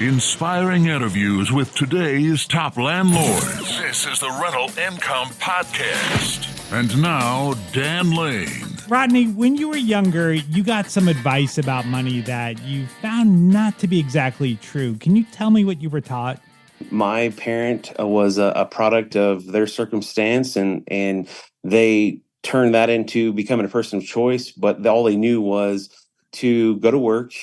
Inspiring interviews with today's top landlords. This is the Rental Income Podcast. And now, Dan Lane. Rodney, when you were younger, you got some advice about money that you found not to be exactly true. Can you tell me what you were taught? My parent was a product of their circumstance, and they turned that into becoming a person of choice. But all they knew was to go to work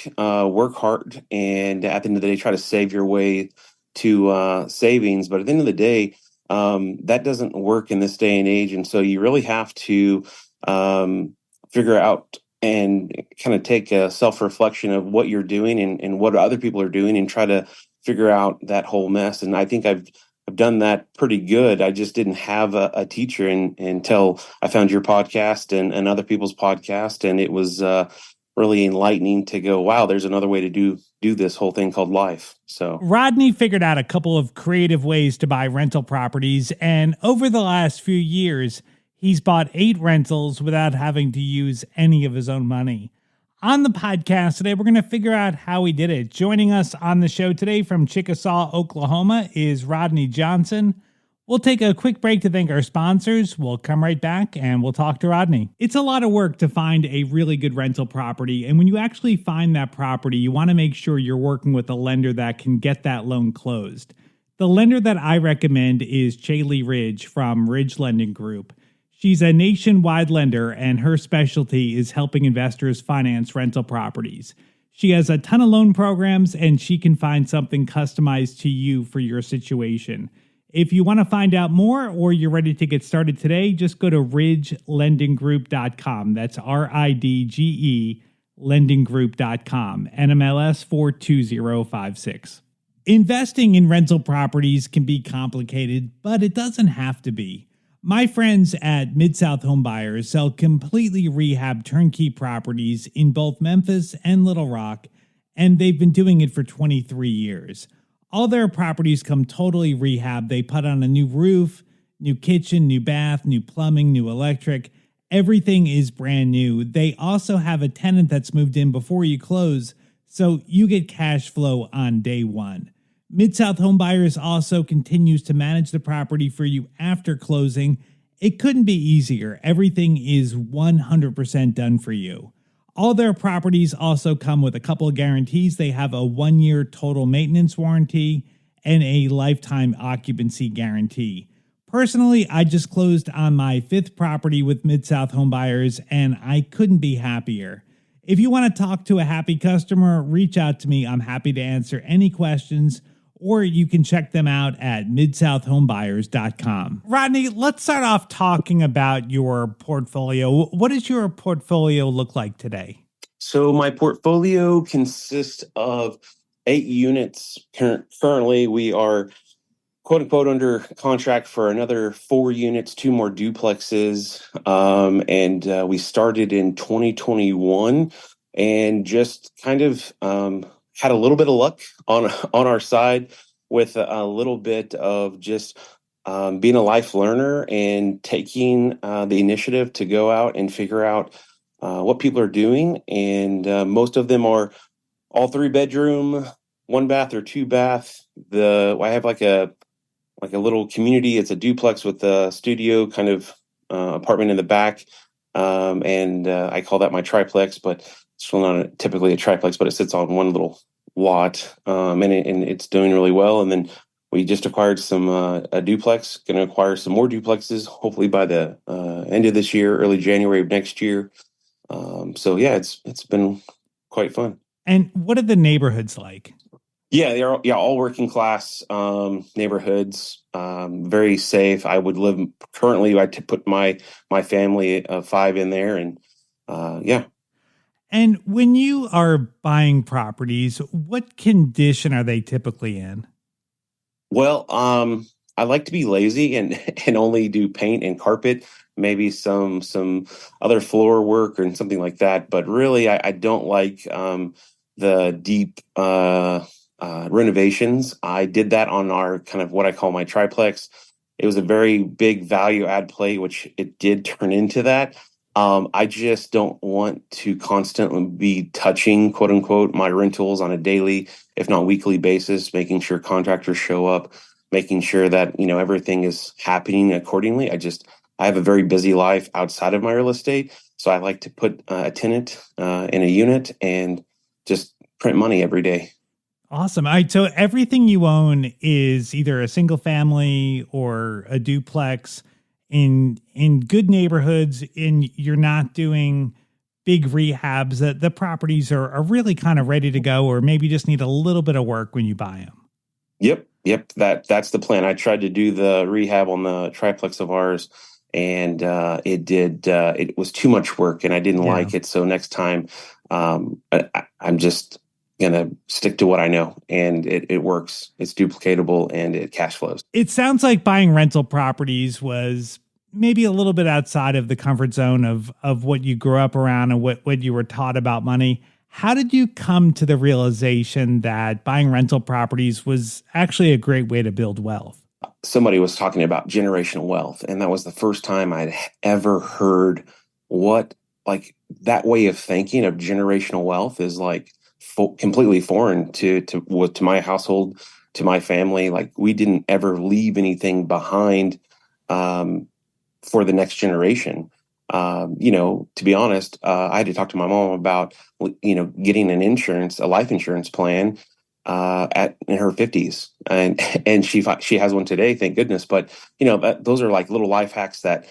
hard, and at the end of the day, try to save your way to savings. But at the end of the day, that doesn't work in this day and age. And so you really have to figure out and kind of take a self-reflection of what you're doing and what other people are doing, and try to figure out that whole mess. And I think I've done that pretty good. I just didn't have a teacher until I found your podcast and other people's podcast. And it was really enlightening to go, wow, there's another way to do this whole thing called life. So Rodney figured out a couple of creative ways to buy rental properties. And over the last few years, he's bought 8 rentals without having to use any of his own money. On the podcast today, we're going to figure out how he did it. Joining us on the show today from Chickasaw, Oklahoma, is Rodney Johnson. We'll take a quick break to thank our sponsors. We'll come right back and we'll talk to Rodney. It's a lot of work to find a really good rental property. And when you actually find that property, you want to make sure you're working with a lender that can get that loan closed. The lender that I recommend is Chaley Ridge from Ridge Lending Group. She's a nationwide lender, and her specialty is helping investors finance rental properties. She has a ton of loan programs, and she can find something customized to you for your situation. If you want to find out more, or you're ready to get started today, just go to ridgelendinggroup.com. That's RIDGE lendinggroup.com, NMLS 42056. Investing in rental properties can be complicated, but it doesn't have to be. My friends at Mid-South Home Buyers sell completely rehab turnkey properties in both Memphis and Little Rock, and they've been doing it for 23 years. All their properties come totally rehab. They put on a new roof, new kitchen, new bath, new plumbing, new electric. Everything is brand new. They also have a tenant that's moved in before you close, so you get cash flow on day one. Mid-South Home Buyers also continues to manage the property for you after closing. It couldn't be easier. Everything is 100% done for you. All their properties also come with a couple of guarantees. They have a 1-year total maintenance warranty and a lifetime occupancy guarantee. Personally, I just closed on my 5th property with Mid-South Home Buyers, and I couldn't be happier. If you want to talk to a happy customer, reach out to me. I'm happy to answer any questions. Or you can check them out at midsouthhomebuyers.com. Rodney, let's start off talking about your portfolio. What does your portfolio look like today? So my portfolio consists of 8 units. Currently, we are quote unquote under contract for another 4 units, 2 more duplexes. And we started in 2021 and just kind of had a little bit of luck on our side with a little bit of just being a life learner and taking the initiative to go out and figure out what people are doing. And most of them are all 3-bedroom, 1 bath or 2 bath. I have like a little community. It's a duplex with a studio kind of apartment in the back. And I call that my triplex, but it's not typically a triplex, but it sits on one little lot, and it's doing really well. And then we just acquired a duplex, going to acquire some more duplexes, hopefully by the end of this year, early January of next year. So yeah, it's been quite fun. And what are the neighborhoods like? Yeah, they're all working class neighborhoods, very safe. I would live currently. I put my family of 5 in there, and yeah. And when you are buying properties, what condition are they typically in? Well, I like to be lazy and only do paint and carpet, maybe some other floor work or something like that. But really, I don't like the deep renovations. I did that on our kind of what I call my triplex. It was a very big value add play, which it did turn into that. I just don't want to constantly be touching, quote unquote, my rentals on a daily, if not weekly basis, making sure contractors show up, making sure that, everything is happening accordingly. I have a very busy life outside of my real estate. So I like to put a tenant in a unit and just print money every day. Awesome. All right. So everything you own is either a single family or a duplex in good neighborhoods, and you're not doing big rehabs. That the properties are really kind of ready to go, or maybe just need a little bit of work when you buy them. Yep. That's the plan. I tried to do the rehab on the triplex of ours, and it was too much work, and I didn't like it. So next time, I'm just gonna stick to what I know, and it works. It's duplicatable and it cash flows. It sounds like buying rental properties was maybe a little bit outside of the comfort zone of what you grew up around and what you were taught about money. How did you come to the realization that buying rental properties was actually a great way to build wealth? Somebody was talking about generational wealth, and that was the first time I'd ever heard what, like, that way of thinking of generational wealth is like completely foreign to my household, to my family. Like, we didn't ever leave anything behind for the next generation. To be honest, I had to talk to my mom about, getting a life insurance plan in her 50s, and she has one today, thank goodness. But those are like little life hacks that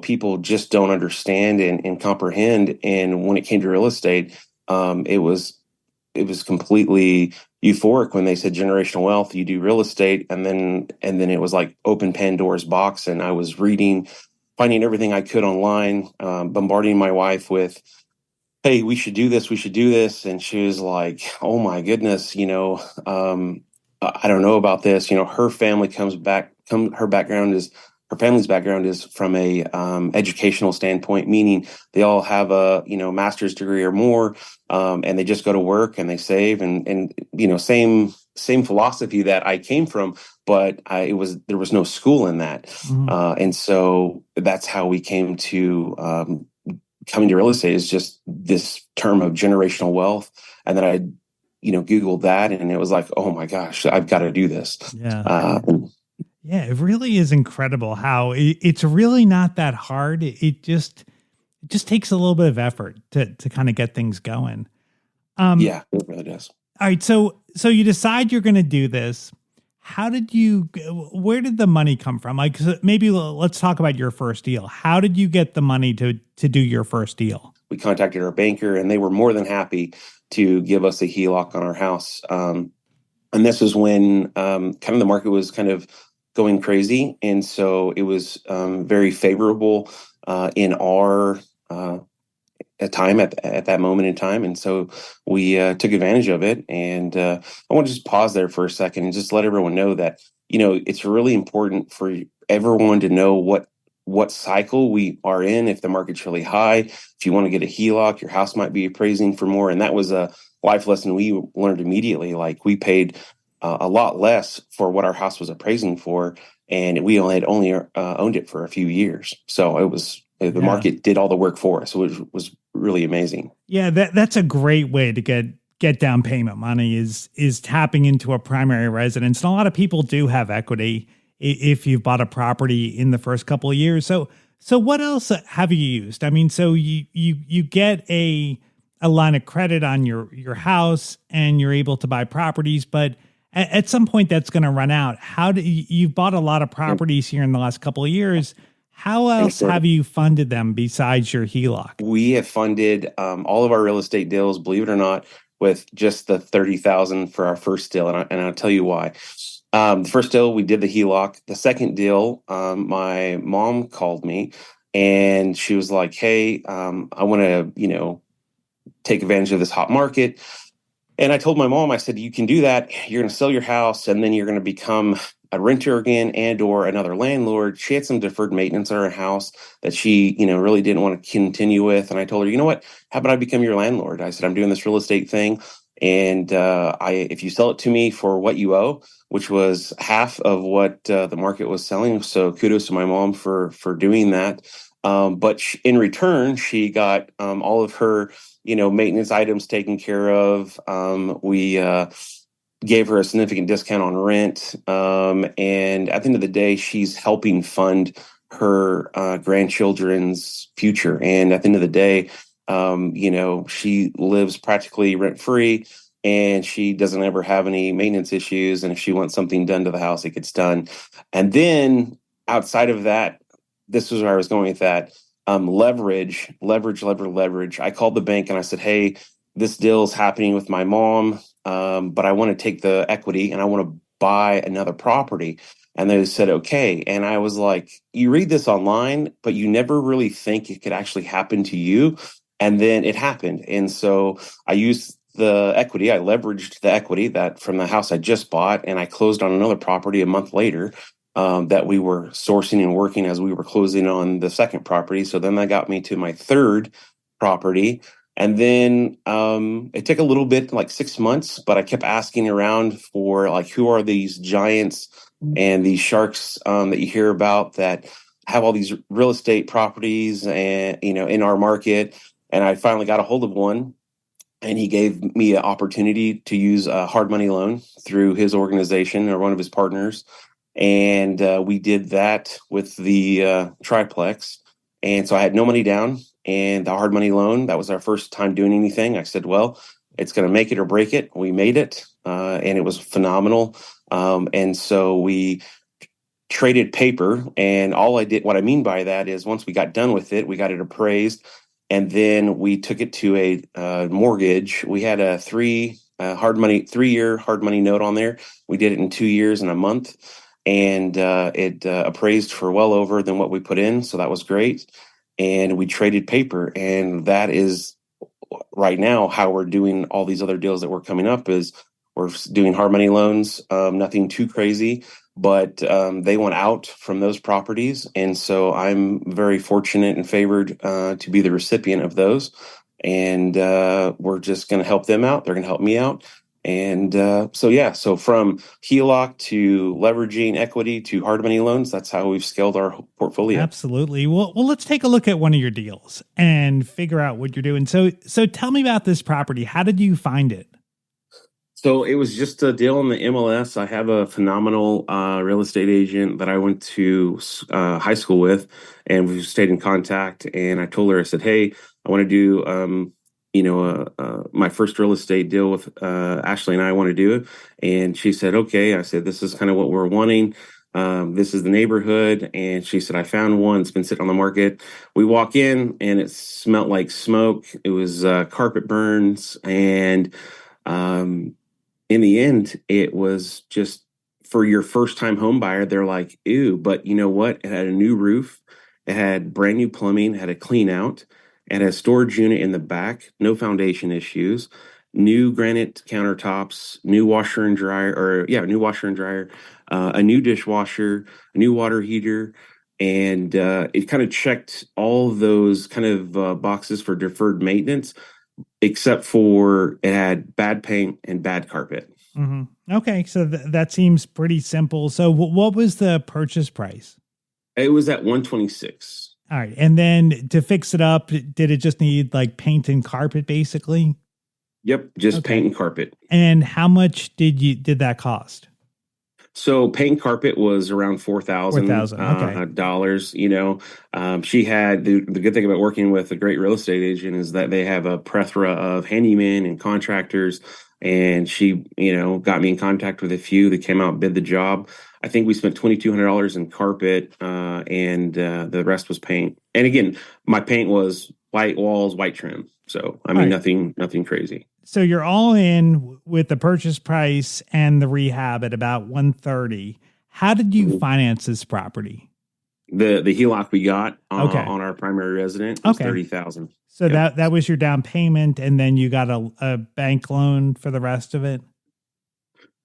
people just don't understand and comprehend. And when it came to real estate, it was completely euphoric when they said generational wealth. You do real estate, and then it was like open Pandora's box, and I was reading, finding everything I could online, bombarding my wife with, hey, we should do this. And she was like, oh my goodness, I don't know about this. Her family her family's background is from a educational standpoint, meaning they all have a, master's degree or more, and they just go to work and they save and same philosophy that I came from, but there was no school in that. Mm-hmm. And so that's how we came to coming to real estate, is just this term of generational wealth. And then I, Googled that, and it was like, oh my gosh, I've got to do this. Yeah. Yeah, it really is incredible how it's really not that hard. It just takes a little bit of effort to kind of get things going. Yeah, it really does. All right, so you decide you're going to do this. Where did the money come from? Like, maybe let's talk about your first deal. How did you get the money to do your first deal? We contacted our banker, and they were more than happy to give us a HELOC on our house. And this was when kind of the market was kind of going crazy. And so it was very favorable in our time at that moment in time. And so we took advantage of it. And I want to just pause there for a second and just let everyone know that, it's really important for everyone to know what cycle we are in. If the market's really high, if you want to get a HELOC, your house might be appraising for more. And that was a life lesson we learned immediately. Like, we paid a lot less for what our house was appraising for, and we only owned it for a few years. So the market did all the work for us, which was really amazing. Yeah, that's a great way to get down payment money is tapping into a primary residence. And a lot of people do have equity if you've bought a property in the first couple of years. So what else have you used? I mean, so you get a line of credit on your house, and you're able to buy properties, but at some point that's going to run out. You've bought a lot of properties here in the last couple of years. How else have you funded them besides your HELOC? We have funded all of our real estate deals, believe it or not, with just the $30,000 for our first deal, and I'll tell you why. The first deal, we did the HELOC. The second deal, my mom called me, and she was like, "Hey, I want to, take advantage of this hot market." And I told my mom, I said, "You can do that. You're going to sell your house, and then you're going to become a renter again and or another landlord." She had some deferred maintenance on her house that she, really didn't want to continue with. And I told her, "You know what? How about I become your landlord?" I said, "I'm doing this real estate thing. And if you sell it to me for what you owe," which was half of what the market was selling. So kudos to my mom for doing that. But in return, she got all of her, maintenance items taken care of. We gave her a significant discount on rent. And at the end of the day, she's helping fund her grandchildren's future. And at the end of the day, she lives practically rent free and she doesn't ever have any maintenance issues. And if she wants something done to the house, it gets done. And then outside of that, this was where I was going with that. Leverage. I called the bank and I said, hey, this deal is happening with my mom, but I want to take the equity and I want to buy another property. And they said, okay. And I was like, you read this online, but you never really think it could actually happen to you. And then it happened. And so I used the equity. I leveraged the equity that from the house I just bought, and I closed on another property a month later. That we were sourcing and working as we were closing on the second property. So then that got me to my third property. And then it took a little bit, like 6 months, but I kept asking around for like, who are these giants and these sharks that you hear about that have all these real estate properties and, in our market. And I finally got a hold of one. And he gave me an opportunity to use a hard money loan through his organization or one of his partners. And we did that with the triplex. And so I had no money down and the hard money loan. That was our first time doing anything. I said, well, it's going to make it or break it. We made it and it was phenomenal. And so we traded paper. And what I mean by that is once we got done with it, we got it appraised. And then we took it to a mortgage. We had a 3-year hard money note on there. We did it in 2 years and a month. And it appraised for well over than what we put in. So that was great. And we traded paper. And that is right now how we're doing all these other deals that we're coming up is we're doing hard money loans, nothing too crazy, but they went out from those properties. And so I'm very fortunate and favored to be the recipient of those. And we're just going to help them out. They're going to help me out. And so from HELOC to leveraging equity to hard money loans, that's how we've scaled our portfolio. Absolutely. Well, let's take a look at one of your deals and figure out what you're doing. So tell me about this property. How did you find it? So it was just a deal on the MLS. I have a phenomenal real estate agent that I went to high school with, and we stayed in contact. And I told her, I said, hey, I want to do my first real estate deal with Ashley and I want to do it. And she said, okay. I said, this is kind of what we're wanting. This is the neighborhood. And she said, I found one. It's been sitting on the market. We walk in and it smelled like smoke. It was carpet burns. And in the end, it was just for your first time home buyer. They're like, ew, but you know what? It had a new roof. It had brand new plumbing, had a clean out. And a storage unit in the back, no foundation issues, new granite countertops, new washer and dryer, a new dishwasher, a new water heater. And it kind of checked all those kind of boxes for deferred maintenance, except for it had bad paint and bad carpet. Mm-hmm. Okay, so that seems pretty simple. So what was the purchase price? It was at $126. All right. And then to fix it up, did it just need like paint and carpet basically? Yep. Just paint and carpet. And how much did that cost? So paint and carpet was around $4,000 dollars. She had the good thing about working with a great real estate agent is that they have a plethora of handymen and contractors. And she, got me in contact with a few that came out, bid the job. I think we spent $2,200 in carpet, and the rest was paint. And again, my paint was white walls, white trim. So I mean, nothing crazy. So you're all in with the purchase price and the rehab at about $130. How did you finance this property? The HELOC we got on our primary resident was $30,000. So that was your down payment, and then you got a bank loan for the rest of it.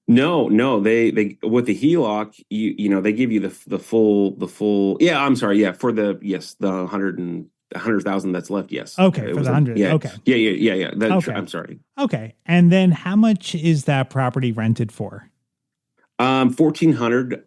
No, they with the HELOC, they give you the full. Yeah, I'm sorry. Yeah, for the 100,000 that's left. Yes. Okay, for the 100. Yeah. Okay. Yeah. Okay. I'm sorry. Okay, and then how much is that property rented for? 1,400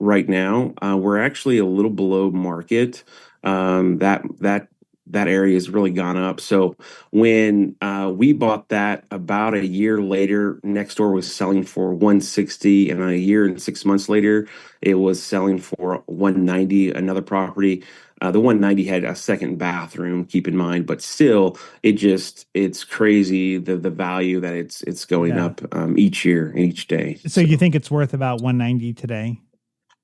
right now. We're actually a little below market. That area has really gone up. So when we bought that, about a year later, next door was selling for 160, and a year and 6 months later, it was selling for 190. Another property, the 190 had a second bathroom, keep in mind, but still, it's crazy the value that it's going Yeah. up each year and each day. So you think it's worth about 190 today?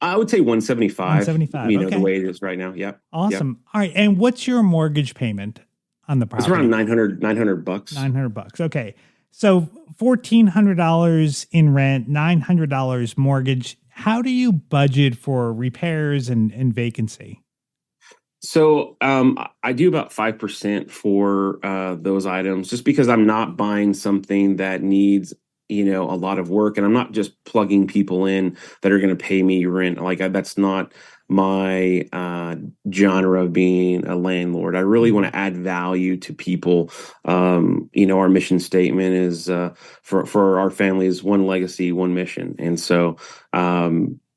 I would say 175. 175. The Okay. way it is right now. Yep. Yep. Awesome. All right. And what's your mortgage payment on the It's property? around 900 bucks. $900. Okay. So $1,400 in rent, $900 mortgage. How do you budget for repairs and vacancy? So I do about 5% for those items, just because I'm not buying something that needs, a lot of work, and I'm not just plugging people in that are going to pay me rent. That's not my genre of being a landlord. I really want to add value to people. Our mission statement is for our family is one legacy, one mission, and so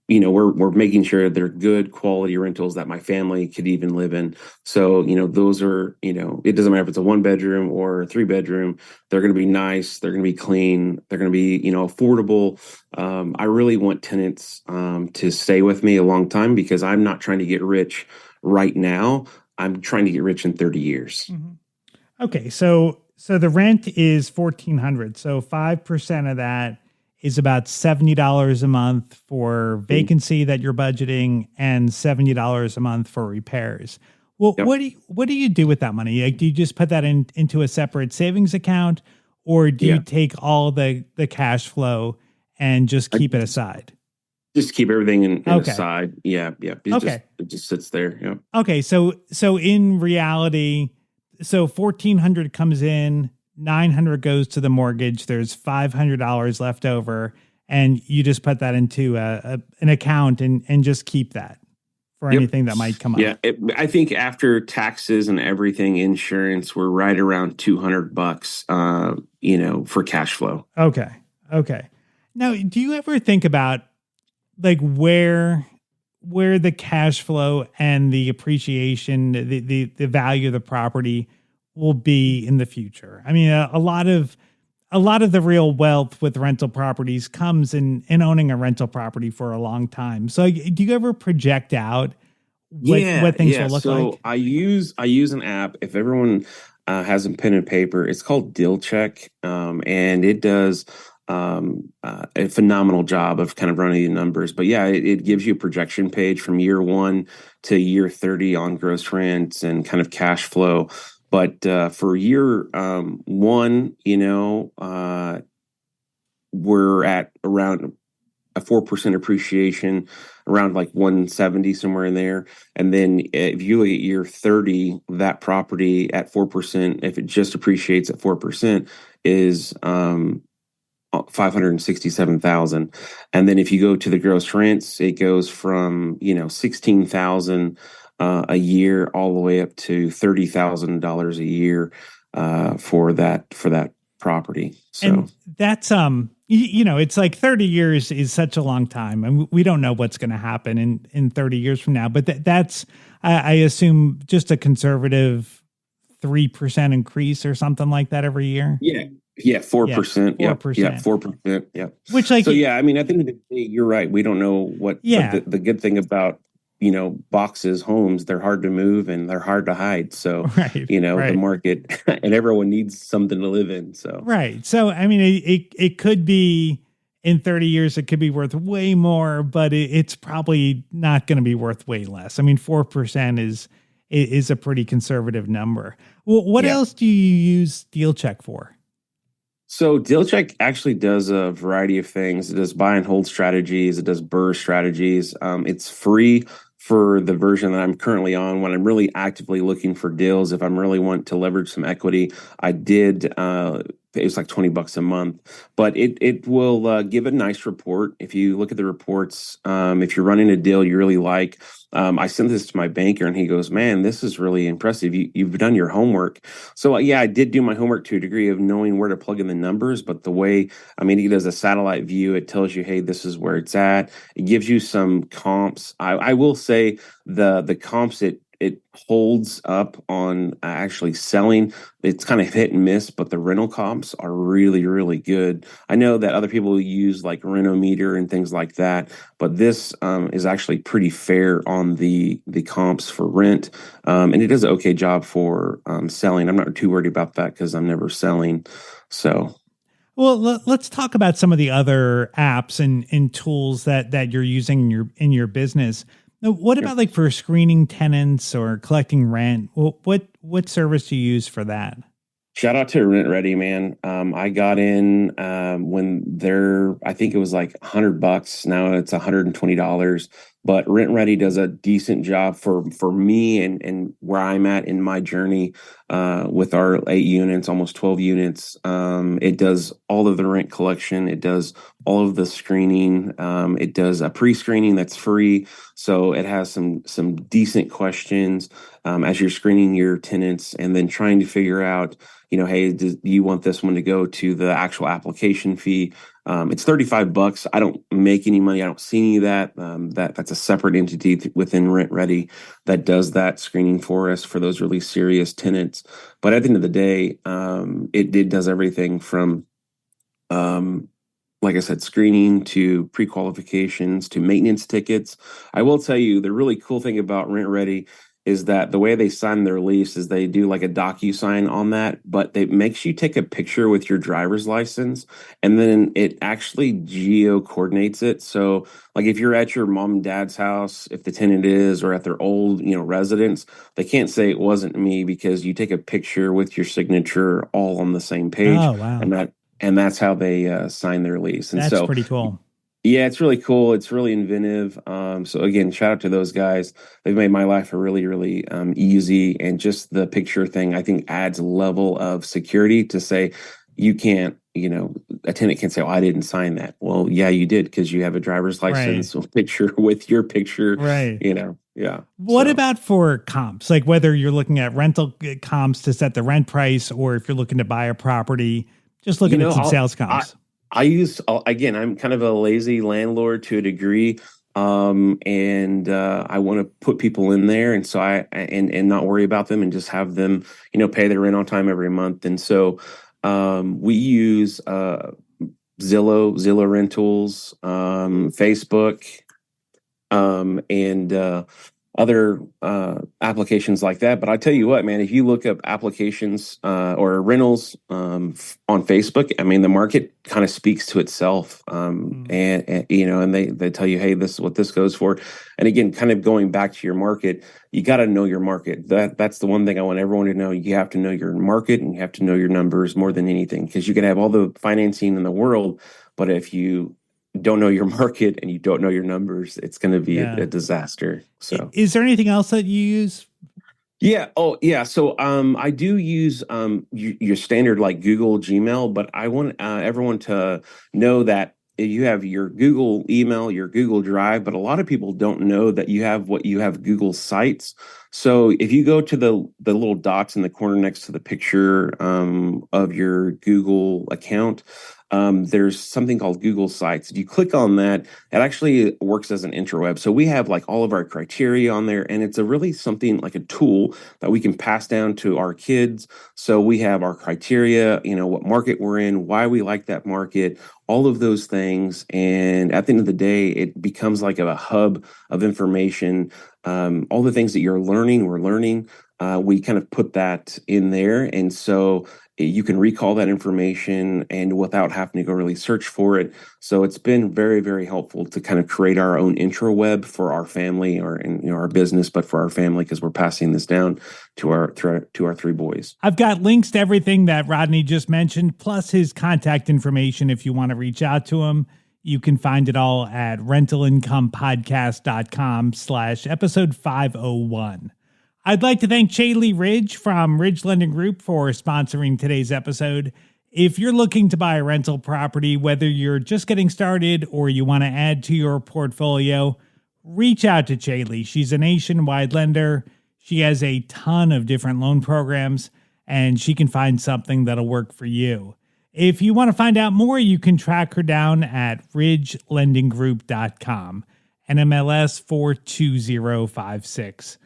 we're making sure they're good quality rentals that my family could even live in. So, those are, it doesn't matter if it's a 1 bedroom or a 3 bedroom, they're going to be nice. They're going to be clean. They're going to be, affordable. I really want tenants to stay with me a long time, because I'm not trying to get rich right now. I'm trying to get rich in 30 years. Mm-hmm. Okay. So the rent is $1,400. So 5% of that is about $70 a month for vacancy that you're budgeting, and $70 a month for repairs. Well, Yep. what do you do with that money? Like, do you just put that into a separate savings account, or do you take all the cash flow and just keep it aside? Just keep everything in Okay. aside. Yeah. Okay. It just sits there. Yeah. Okay, so in reality, so 1,400 comes in, 900 goes to the mortgage. There's $500 left over, and you just put that into an account and just keep that for anything that might come up. Yeah, I think after taxes and everything, insurance, we're right around $200, for cash flow. Okay. Now, do you ever think about like where the cash flow and the appreciation, the value of the property will be in the future? I mean, a lot of the real wealth with rental properties comes in owning a rental property for a long time. So do you ever project out what things will look like? So I use an app. If everyone has a pen and paper, it's called Deal Check, and it does a phenomenal job of kind of running the numbers. But yeah, it gives you a projection page from year 1 to year 30 on gross rents and kind of cash flow. But for year 1, we're at around a 4% appreciation, around like 170, somewhere in there. And then if you look at year 30, that property at 4%, if it just appreciates at 4%, is 567,000. And then if you go to the gross rents, it goes from 16,000 a year all the way up to $30,000 a year for that property. So and that's it's like 30 years is such a long time, and we don't know what's going to happen in 30 years from now. But that's I assume just a conservative 3% increase or something like that every year. Yeah, 4%. Yeah, 4%. Yeah, 4%. Yeah. Which I mean, at the end of the day, you're right. We don't know what. Yeah. But the good thing about boxes, homes, they're hard to move and they're hard to hide. So right. The market and everyone needs something to live in. So right. So I mean, it could be in 30 years, it could be worth way more, but it's probably not going to be worth way less. I mean, 4% is a pretty conservative number. Well, what else do you use Deal Check for? So Deal Check actually does a variety of things. It does buy and hold strategies. It does BRRRR strategies. It's free for the version that I'm currently on. When I'm really actively looking for deals, if I'm really want to leverage some equity, I did. It was like $20 a month, but it will give a nice report. If you look at the reports, if you're running a deal you really like, I sent this to my banker and he goes, "Man, this is really impressive. You've done your homework." So I did do my homework to a degree of knowing where to plug in the numbers, but he does a satellite view. It tells you, hey, this is where it's at. It gives you some comps. I will say the comps it holds up on actually selling. It's kind of hit and miss, but the rental comps are really, really good. I know that other people use like Renometer and things like that, but this is actually pretty fair on the comps for rent, and it does an okay job for selling. I'm not too worried about that because I'm never selling. So. Well, let's talk about some of the other apps and tools that you're using in your business. Now, what about like for screening tenants or collecting rent? Well, what service do you use for that? Shout out to Redi, man. I got in when I think it was like $100. Now it's $120. But Redi does a decent job for me and where I'm at in my journey with our 8 units, almost 12 units. It does all of the rent collection. It does all of the screening. It does a pre-screening that's free. So it has some decent questions as you're screening your tenants and then trying to figure out, hey, do you want this one to go to the actual application fee? It's $35. I don't make any money. I don't see any of that. That's a separate entity within Redi that does that screening for us for those really serious tenants. But at the end of the day, it does everything from, like I said, screening to pre-qualifications to maintenance tickets. I will tell you the really cool thing about Redi is that the way they sign their lease is they do like a DocuSign on that, but it makes you take a picture with your driver's license and then it actually geo coordinates it. So like if you're at your mom and dad's house, if the tenant is, or at their old, residence, they can't say it wasn't me because you take a picture with your signature all on the same page. Oh, wow. And that's how they sign their lease. And that's pretty cool. Yeah, it's really cool. It's really inventive. So again, shout out to those guys. They've made my life a really, really easy. And just the picture thing, I think, adds a level of security to say you can't, a tenant can say, "Oh, I didn't sign that." Well, yeah, you did because you have a driver's license picture with your picture. Right. Yeah. What about for comps? Like whether you're looking at rental comps to set the rent price, or if you're looking to buy a property, just looking at some sales comps. Again, I'm kind of a lazy landlord to a degree. And I want to put people in there. And so and not worry about them and just have them, pay their rent on time every month. And so, we use, Zillow rentals, Facebook, and other applications like that. But I tell you what, man, if you look up applications or rentals on Facebook, I mean, the market kind of speaks to itself. And they tell you, hey, this is what this goes for. And again, kind of going back to your market, you got to know your market. That's the one thing I want everyone to know. You have to know your market and you have to know your numbers more than anything, because you can have all the financing in the world, but if you don't know your market and you don't know your numbers, it's going to be a disaster. So is there anything else that you use? Yeah. Oh, yeah. So I do use your standard like Google Gmail, but I want everyone to know that you have your Google email, your Google Drive, but a lot of people don't know that you have Google Sites. So if you go to the little dots in the corner next to the picture of your Google account, there's something called Google Sites. If you click on that, it actually works as an interweb. So we have like all of our criteria on there, and it's really something like a tool that we can pass down to our kids. So we have our criteria, what market we're in, why we like that market, all of those things. And at the end of the day, it becomes like a hub of information. All the things that we're learning, we kind of put that in there. And so you can recall that information and without having to go really search for it. So it's been very, very helpful to kind of create our own intro web for our family or in our business, but for our family, because we're passing this down to our 3 boys. I've got links to everything that Rodney just mentioned, plus his contact information. If you want to reach out to him, you can find it all at rentalincomepodcast.com/episode 501. I'd like to thank Chaley Ridge from Ridge Lending Group for sponsoring today's episode. If you're looking to buy a rental property, whether you're just getting started or you want to add to your portfolio, reach out to Chaley. She's a nationwide lender. She has a ton of different loan programs, and she can find something that'll work for you. If you want to find out more, you can track her down at ridgelendinggroup.com, NMLS 42056.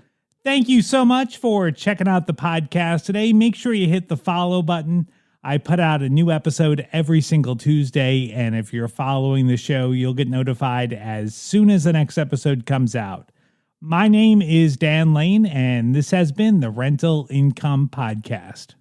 Thank you so much for checking out the podcast today. Make sure you hit the follow button. I put out a new episode every single Tuesday, and if you're following the show, you'll get notified as soon as the next episode comes out. My name is Dan Lane, and this has been the Rental Income Podcast.